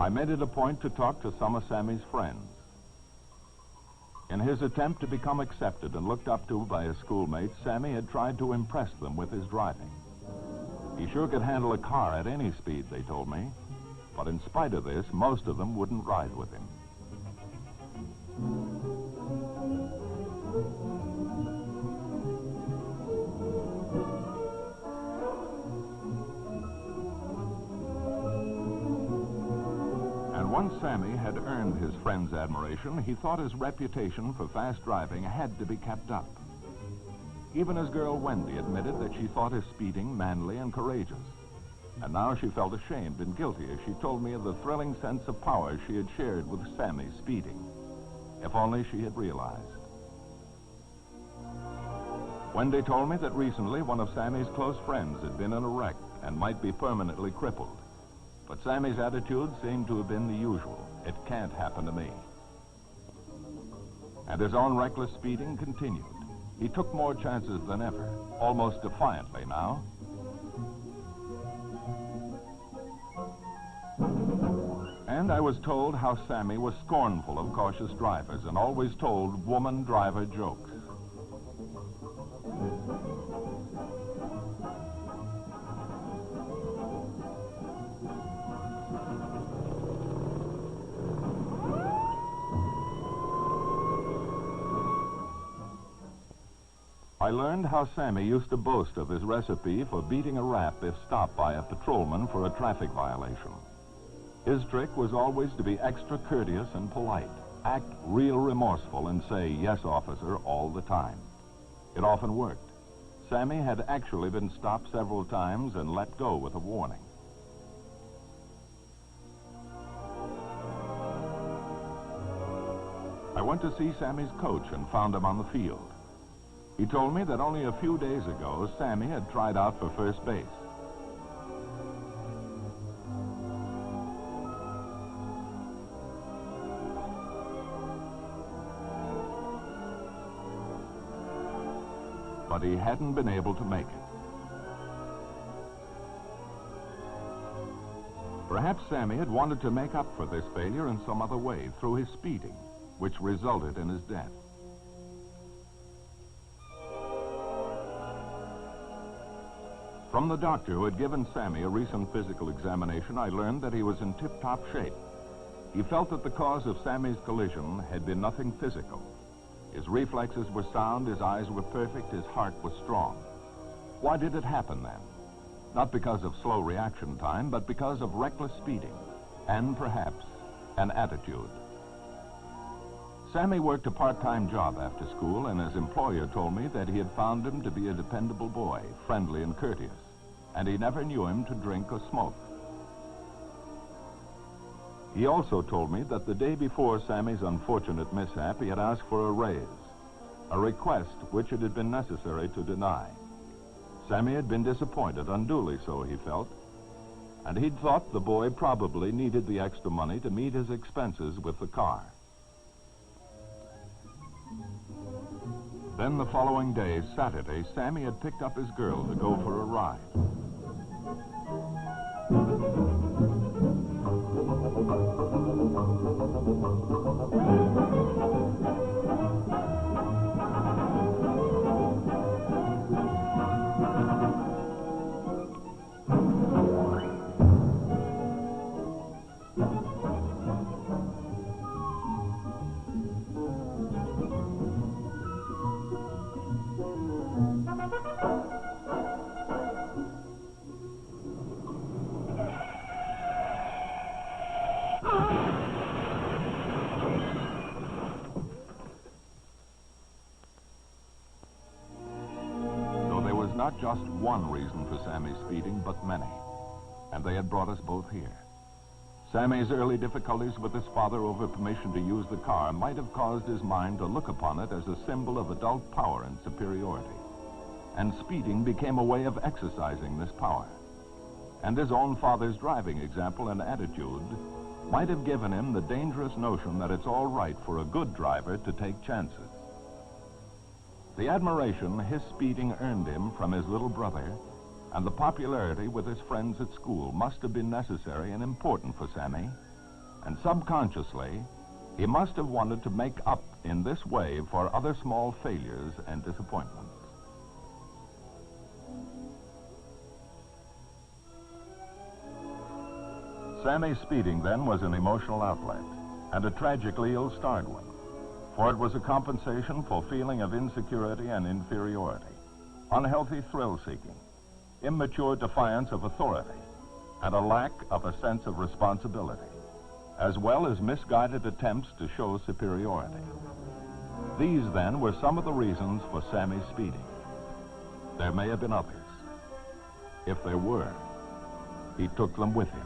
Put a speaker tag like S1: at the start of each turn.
S1: I made it a point to talk to some of Sammy's friends. In his attempt to become accepted and looked up to by his schoolmates, Sammy had tried to impress them with his driving. He sure could handle a car at any speed, they told me. But in spite of this, most of them wouldn't ride with him. Once Sammy had earned his friends' admiration, he thought his reputation for fast driving had to be kept up. Even his girl Wendy admitted that she thought his speeding manly and courageous. And now she felt ashamed and guilty as she told me of the thrilling sense of power she had shared with Sammy speeding. If only she had realized. Wendy told me that recently one of Sammy's close friends had been in a wreck and might be permanently crippled. But Sammy's attitude seemed to have been the usual. It can't happen to me. And his own reckless speeding continued. He took more chances than ever, almost defiantly now. And I was told how Sammy was scornful of cautious drivers and always told woman driver jokes. I learned how Sammy used to boast of his recipe for beating a rap if stopped by a patrolman for a traffic violation. His trick was always to be extra courteous and polite, act real remorseful, and say, "Yes, officer," all the time. It often worked. Sammy had actually been stopped several times and let go with a warning. I went to see Sammy's coach and found him on the field. He told me that only a few days ago, Sammy had tried out for first base. But he hadn't been able to make it. Perhaps Sammy had wanted to make up for this failure in some other way through his speeding, which resulted in his death. From the doctor who had given Sammy a recent physical examination, I learned that he was in tip-top shape. He felt that the cause of Sammy's collision had been nothing physical. His reflexes were sound, his eyes were perfect, his heart was strong. Why did it happen then? Not because of slow reaction time, but because of reckless speeding, and perhaps an attitude. Sammy worked a part-time job after school, and his employer told me that he had found him to be a dependable boy, friendly and courteous, and he never knew him to drink or smoke. He also told me that the day before Sammy's unfortunate mishap, he had asked for a raise, a request which it had been necessary to deny. Sammy had been disappointed, unduly so, he felt, and he'd thought the boy probably needed the extra money to meet his expenses with the car. Then the following day, Saturday, Sammy had picked up his girl to go for a ride. Not just one reason for Sammy's speeding, but many. And they had brought us both here. Sammy's early difficulties with his father over permission to use the car might have caused his mind to look upon it as a symbol of adult power and superiority. And speeding became a way of exercising this power. And his own father's driving example and attitude might have given him the dangerous notion that it's all right for a good driver to take chances. The admiration his speeding earned him from his little brother and the popularity with his friends at school must have been necessary and important for Sammy And subconsciously, he must have wanted to make up in this way for other small failures and disappointments. Sammy's speeding then was an emotional outlet, and a tragically ill-starred one, for it was a compensation for feeling of insecurity and inferiority, unhealthy thrill-seeking, immature defiance of authority, and a lack of a sense of responsibility, as well as misguided attempts to show superiority. These, then, were some of the reasons for Sammy's speeding. There may have been others. If there were, he took them with him.